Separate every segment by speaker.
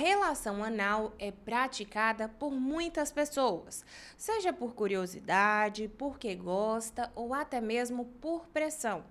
Speaker 1: relação anal é praticada por muitas pessoas, seja por curiosidade, porque gosta ou até mesmo por pressão.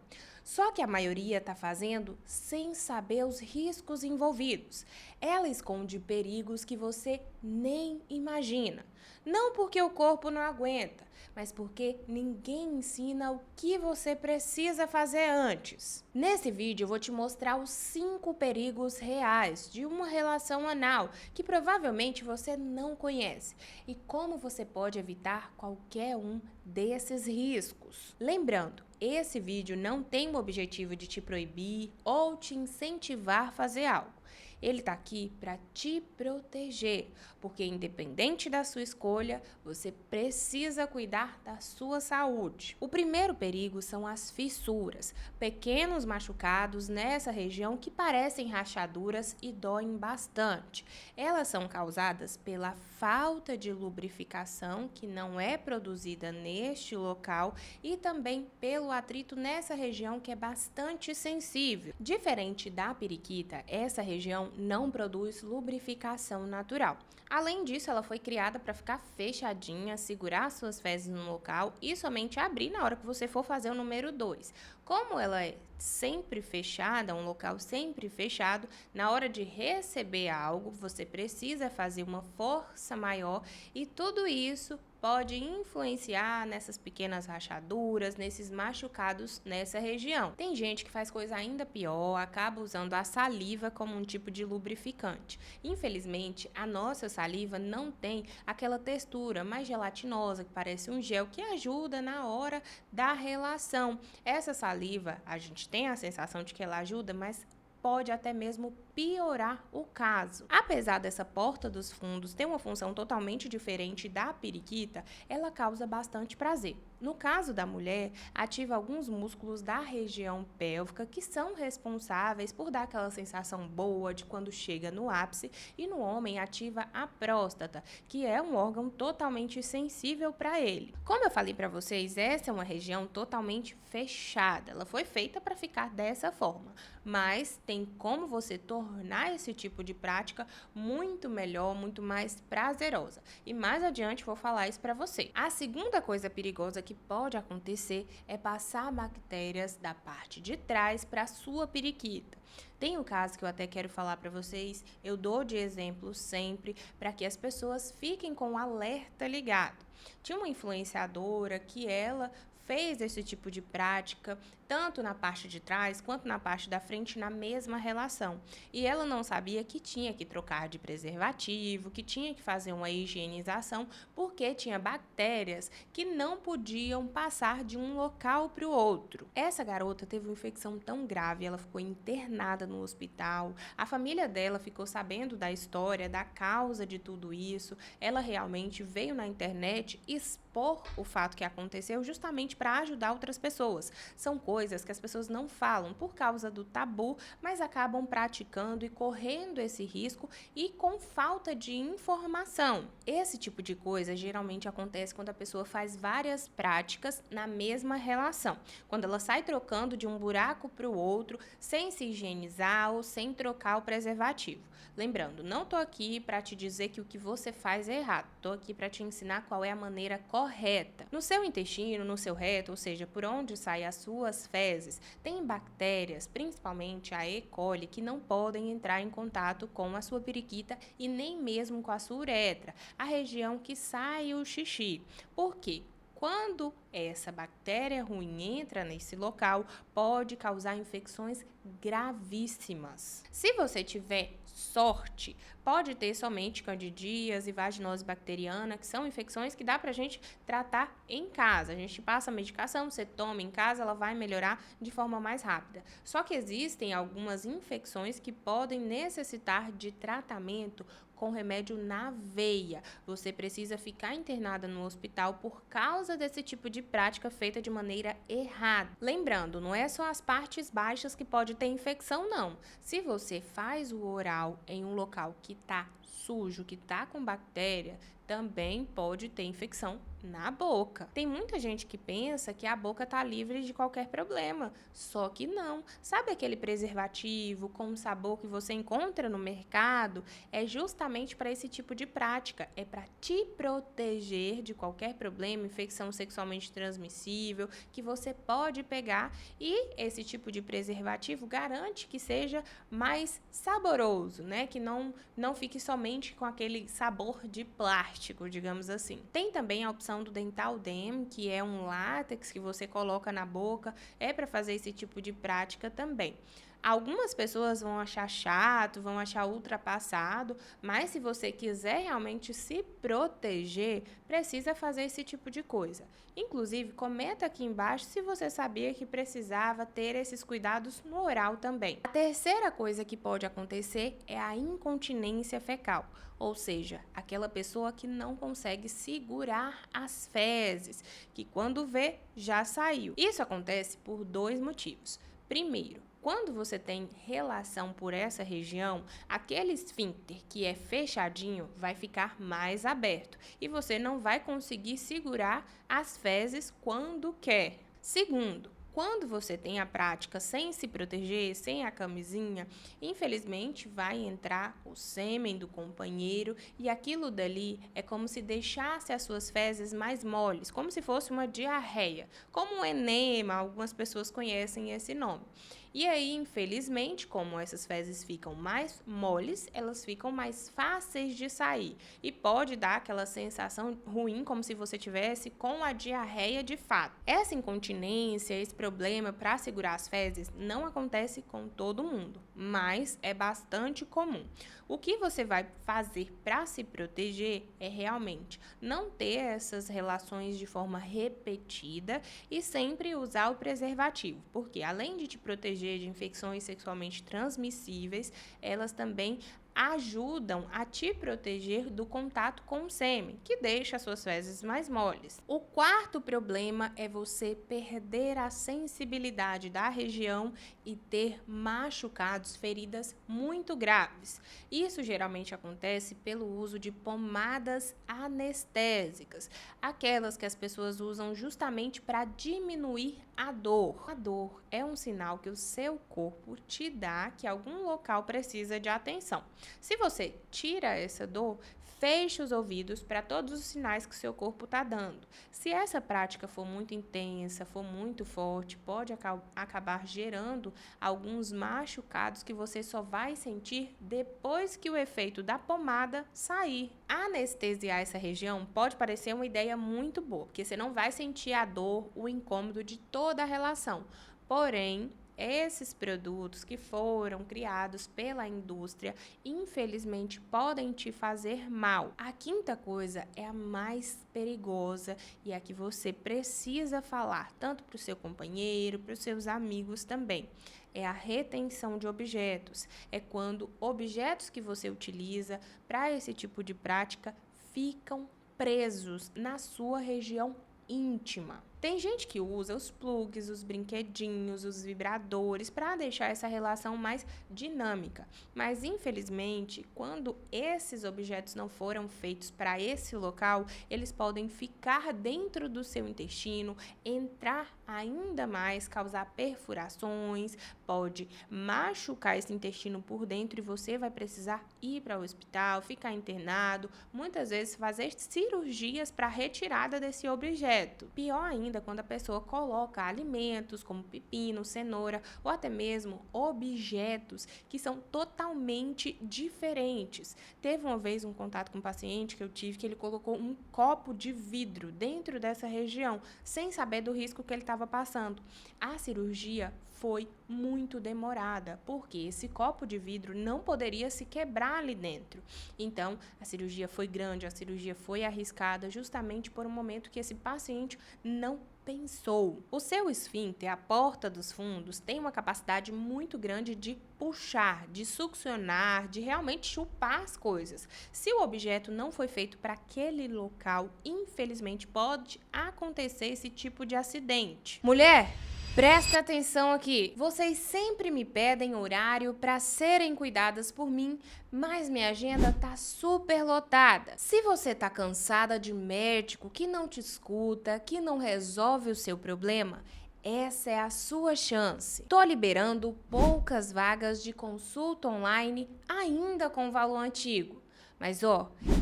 Speaker 1: Só que a maioria está fazendo sem saber os riscos envolvidos. Ela esconde perigos que você nem imagina. Não porque o corpo não aguenta, mas porque ninguém ensina o que você precisa fazer antes. Nesse vídeo eu vou te mostrar os 5 perigos reais de uma relação anal que provavelmente você não conhece e como você pode evitar qualquer um desses riscos. Lembrando, esse vídeo não tem o objetivo de te proibir ou te incentivar a fazer algo. Ele está aqui para te proteger, porque independente da sua escolha, você precisa cuidar da sua saúde. O primeiro perigo são as fissuras, pequenos machucados nessa região que parecem rachaduras e doem bastante. Elas são causadas pela falta de lubrificação que não é produzida neste local e também pelo atrito nessa região que é bastante sensível. Diferente da periquita, essa região não produz lubrificação natural. Além disso, ela foi criada para ficar fechadinha, segurar suas fezes no local e somente abrir na hora que você for fazer o número 2. Como ela é sempre fechada, um local sempre fechado, na hora de receber algo, você precisa fazer uma força maior e tudo isso pode influenciar nessas pequenas rachaduras, nesses machucados nessa região. Tem gente que faz coisa ainda pior, acaba usando a saliva como um tipo de lubrificante. Infelizmente, a nossa saliva não tem aquela textura mais gelatinosa, que parece um gel, que ajuda na hora da relação. Essa saliva, a gente tem a sensação de que ela ajuda, mas pode até mesmo piorar o caso. Apesar dessa porta dos fundos ter uma função totalmente diferente da periquita, ela causa bastante prazer. No caso da mulher, ativa alguns músculos da região pélvica que são responsáveis por dar aquela sensação boa de quando chega no ápice, e no homem ativa a próstata, que é um órgão totalmente sensível para ele. Como eu falei para vocês, essa é uma região totalmente fechada. Ela foi feita para ficar dessa forma, mas tem como você tornar esse tipo de prática muito melhor, muito mais prazerosa. E mais adiante vou falar isso para você. A segunda coisa perigosa que pode acontecer é passar bactérias da parte de trás para a sua periquita. Tem um caso que eu até quero falar para vocês, eu dou de exemplo sempre para que as pessoas fiquem com o alerta ligado. Tinha uma influenciadora que ela fez esse tipo de prática, tanto na parte de trás quanto na parte da frente, na mesma relação. E ela não sabia que tinha que trocar de preservativo, que tinha que fazer uma higienização, porque tinha bactérias que não podiam passar de um local para o outro. Essa garota teve uma infecção tão grave, ela ficou internada no hospital, a família dela ficou sabendo da história, da causa de tudo isso, ela realmente veio na internet expor o fato que aconteceu justamente para ajudar outras pessoas. São coisas que as pessoas não falam por causa do tabu, mas acabam praticando e correndo esse risco e com falta de informação. Esse tipo de coisa geralmente acontece quando a pessoa faz várias práticas na mesma relação, quando ela sai trocando de um buraco para o outro sem se higienizar ou sem trocar o preservativo. Lembrando, não estou aqui para te dizer que o que você faz é errado, estou aqui para te ensinar qual é a maneira correta. No seu intestino, no seu reto, ou seja, por onde saem as suas fezes, tem bactérias, principalmente a E. coli, que não podem entrar em contato com a sua periquita e nem mesmo com a sua uretra, a região que sai o xixi. Por quê? Quando essa bactéria ruim entra nesse local, pode causar infecções gravíssimas. Se você tiver sorte, pode ter somente candidíase e vaginose bacteriana, que são infecções que dá pra gente tratar em casa. A gente passa a medicação, você toma em casa, ela vai melhorar de forma mais rápida. Só que existem algumas infecções que podem necessitar de tratamento com remédio na veia. Você precisa ficar internada no hospital por causa desse tipo de prática feita de maneira errada. Lembrando, não é só as partes baixas que pode ter infecção, não. Se você faz o oral em um local que está sujo, que está com bactéria, também pode ter infecção na boca. Tem muita gente que pensa que a boca tá livre de qualquer problema, só que não. Sabe aquele preservativo com sabor que você encontra no mercado? É justamente para esse tipo de prática, é para te proteger de qualquer problema, infecção sexualmente transmissível que você pode pegar, e esse tipo de preservativo garante que seja mais saboroso, né? Que não fique somente com aquele sabor de plástico, digamos assim. Tem também a opção do Dental Dam, que é um látex que você coloca na boca, é para fazer esse tipo de prática também. Algumas pessoas vão achar chato, vão achar ultrapassado, mas se você quiser realmente se proteger, precisa fazer esse tipo de coisa. Inclusive, comenta aqui embaixo se você sabia que precisava ter esses cuidados no oral também. A terceira coisa que pode acontecer é a incontinência fecal, ou seja, aquela pessoa que não consegue segurar as fezes, que quando vê, já saiu. Isso acontece por dois motivos. Primeiro, quando você tem relação por essa região, aquele esfíncter que é fechadinho vai ficar mais aberto e você não vai conseguir segurar as fezes quando quer. Segundo, quando você tem a prática sem se proteger, sem a camisinha, infelizmente vai entrar o sêmen do companheiro e aquilo dali é como se deixasse as suas fezes mais moles, como se fosse uma diarreia, como um enema, algumas pessoas conhecem esse nome. E aí, infelizmente, como essas fezes ficam mais moles, elas ficam mais fáceis de sair. E pode dar aquela sensação ruim, como se você tivesse com a diarreia de fato. Essa incontinência, esse problema para segurar as fezes, não acontece com todo mundo, mas é bastante comum. O que você vai fazer para se proteger é realmente não ter essas relações de forma repetida e sempre usar o preservativo, porque além de te proteger de infecções sexualmente transmissíveis, elas também ajudam a te proteger do contato com o sêmen, que deixa as suas fezes mais moles. O quarto problema é você perder a sensibilidade da região e ter machucados, feridas muito graves. Isso geralmente acontece pelo uso de pomadas anestésicas, aquelas que as pessoas usam justamente para diminuir a dor. A dor é um sinal que o seu corpo te dá que algum local precisa de atenção. Se você tira essa dor, feche os ouvidos para todos os sinais que o seu corpo está dando. Se essa prática for muito intensa, for muito forte, pode acabar gerando alguns machucados que você só vai sentir depois que o efeito da pomada sair. Anestesiar essa região pode parecer uma ideia muito boa, porque você não vai sentir a dor, o incômodo de toda a relação. Porém, esses produtos que foram criados pela indústria, infelizmente, podem te fazer mal. A quinta coisa é a mais perigosa e a que você precisa falar, tanto para o seu companheiro, para os seus amigos também. É a retenção de objetos. É quando objetos que você utiliza para esse tipo de prática ficam presos na sua região íntima. Tem gente que usa os plugs, os brinquedinhos, os vibradores para deixar essa relação mais dinâmica. Mas, infelizmente, quando esses objetos não foram feitos para esse local, eles podem ficar dentro do seu intestino, entrar ainda mais, causar perfurações, pode machucar esse intestino por dentro e você vai precisar ir para o hospital, ficar internado, muitas vezes fazer cirurgias para retirada desse objeto. Pior ainda, quando a pessoa coloca alimentos como pepino, cenoura ou até mesmo objetos que são totalmente diferentes. Teve uma vez um contato com um paciente que eu tive que ele colocou um copo de vidro dentro dessa região, sem saber do risco que ele estava passando. A cirurgia foi muito demorada, porque esse copo de vidro não poderia se quebrar ali dentro. Então, a cirurgia foi grande, a cirurgia foi arriscada, justamente por um momento que esse paciente não pensou. O seu esfíncter, a porta dos fundos, tem uma capacidade muito grande de puxar, de succionar, de realmente chupar as coisas. Se o objeto não foi feito para aquele local, infelizmente pode acontecer esse tipo de acidente. Mulher, Presta atenção aqui. Vocês sempre me pedem horário para serem cuidadas por mim, mas minha agenda tá super lotada. Se você tá cansada de médico que não te escuta, que não resolve o seu problema, essa é a sua chance. Tô liberando poucas vagas de consulta online ainda com valor antigo. Mas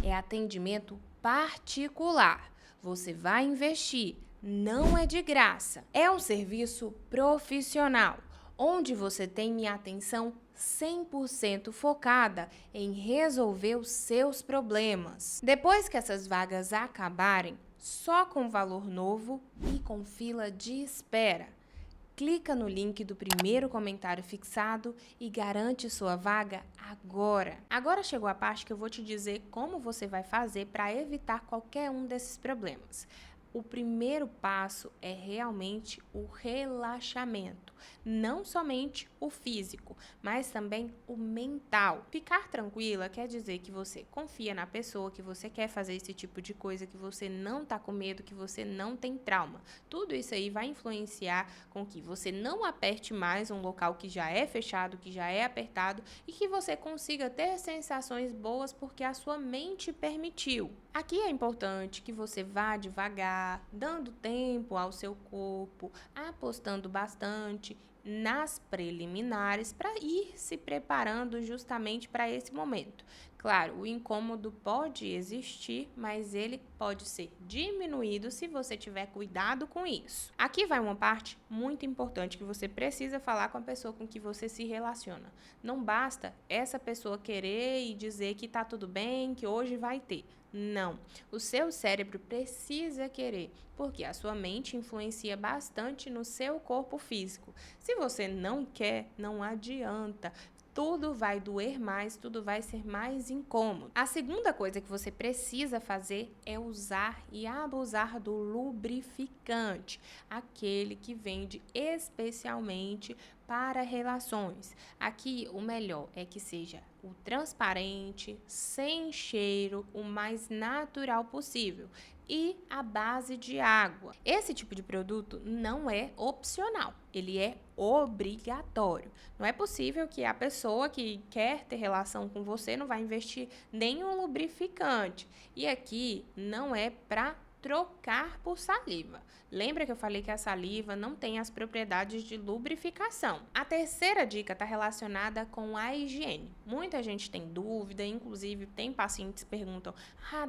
Speaker 1: é atendimento particular. Você vai investir, não é de graça. É um serviço profissional, onde você tem minha atenção 100% focada em resolver os seus problemas. Depois que essas vagas acabarem, só com valor novo e com fila de espera. Clica no link do primeiro comentário fixado e garante sua vaga agora. Agora chegou a parte que eu vou te dizer como você vai fazer para evitar qualquer um desses problemas. O primeiro passo é realmente o relaxamento, não somente o físico, mas também o mental. Ficar tranquila quer dizer que você confia na pessoa, que você quer fazer esse tipo de coisa, que você não está com medo, que você não tem trauma. Tudo isso aí vai influenciar com que você não aperte mais um local que já é fechado, que já é apertado e que você consiga ter sensações boas porque a sua mente permitiu. Aqui é importante que você vá devagar, dando tempo ao seu corpo, apostando bastante nas preliminares para ir se preparando justamente para esse momento. Claro, o incômodo pode existir, mas ele pode ser diminuído se você tiver cuidado com isso. Aqui vai uma parte muito importante que você precisa falar com a pessoa com que você se relaciona. Não basta essa pessoa querer e dizer que tá tudo bem, que hoje vai ter. Não, o seu cérebro precisa querer, porque a sua mente influencia bastante no seu corpo físico. Se você não quer, não adianta. Tudo vai doer mais, tudo vai ser mais incômodo. A segunda coisa que você precisa fazer é usar e abusar do lubrificante, aquele que vende especialmente para relações. Aqui o melhor é que seja o transparente, sem cheiro, o mais natural possível e a base de água. Esse tipo de produto não é opcional, ele é obrigatório. Não é possível que a pessoa que quer ter relação com você não vai investir nenhum lubrificante. E aqui não é para trocar por saliva. Lembra que eu falei que a saliva não tem as propriedades de lubrificação. A terceira dica está relacionada com a higiene. Muita gente tem dúvida, inclusive tem pacientes que perguntam: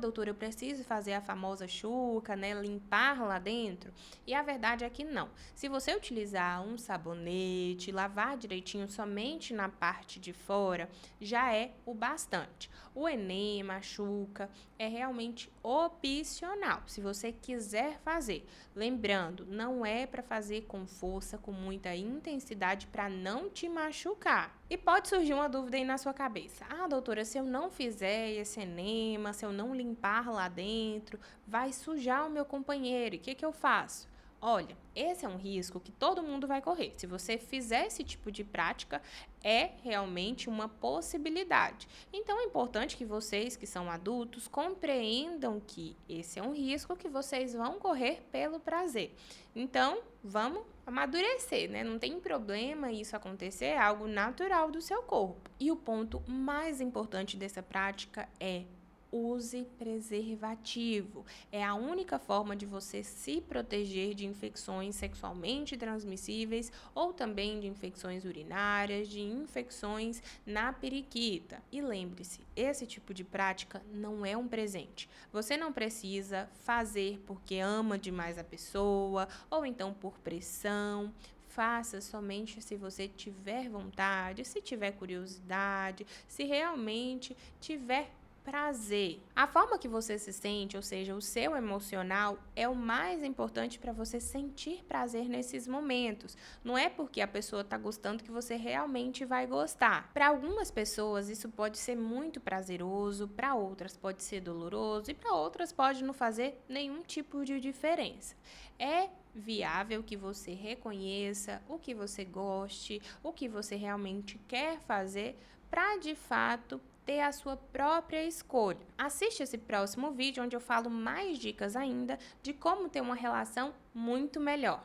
Speaker 1: doutora, eu preciso fazer a famosa chuca, né, limpar lá dentro? E a verdade é que não. Se você utilizar um sabonete, lavar direitinho somente na parte de fora, já é o bastante. O enema, a chuca, é realmente opcional, se você quiser fazer. Lembrando, não é para fazer com força, com muita intensidade, para não te machucar. E pode surgir uma dúvida aí na sua cabeça: doutora, se eu não fizer esse enema, se eu não limpar lá dentro, vai sujar o meu companheiro, e o que eu faço? Olha, esse é um risco que todo mundo vai correr. Se você fizer esse tipo de prática, é realmente uma possibilidade. Então, é importante que vocês, que são adultos, compreendam que esse é um risco que vocês vão correr pelo prazer. Então, vamos amadurecer, né? Não tem problema isso acontecer, é algo natural do seu corpo. E o ponto mais importante dessa prática é: use preservativo. É a única forma de você se proteger de infecções sexualmente transmissíveis ou também de infecções urinárias, de infecções na periquita. E lembre-se, esse tipo de prática não é um presente. Você não precisa fazer porque ama demais a pessoa ou então por pressão. Faça somente se você tiver vontade, se tiver curiosidade, se realmente tiver prazer. A forma que você se sente, ou seja, o seu emocional, é o mais importante para você sentir prazer nesses momentos. Não é porque a pessoa está gostando que você realmente vai gostar. Para algumas pessoas isso pode ser muito prazeroso, para outras pode ser doloroso e para outras pode não fazer nenhum tipo de diferença. É viável que você reconheça o que você goste, o que você realmente quer fazer para de fato ter a sua própria escolha. Assiste esse próximo vídeo onde eu falo mais dicas ainda de como ter uma relação muito melhor.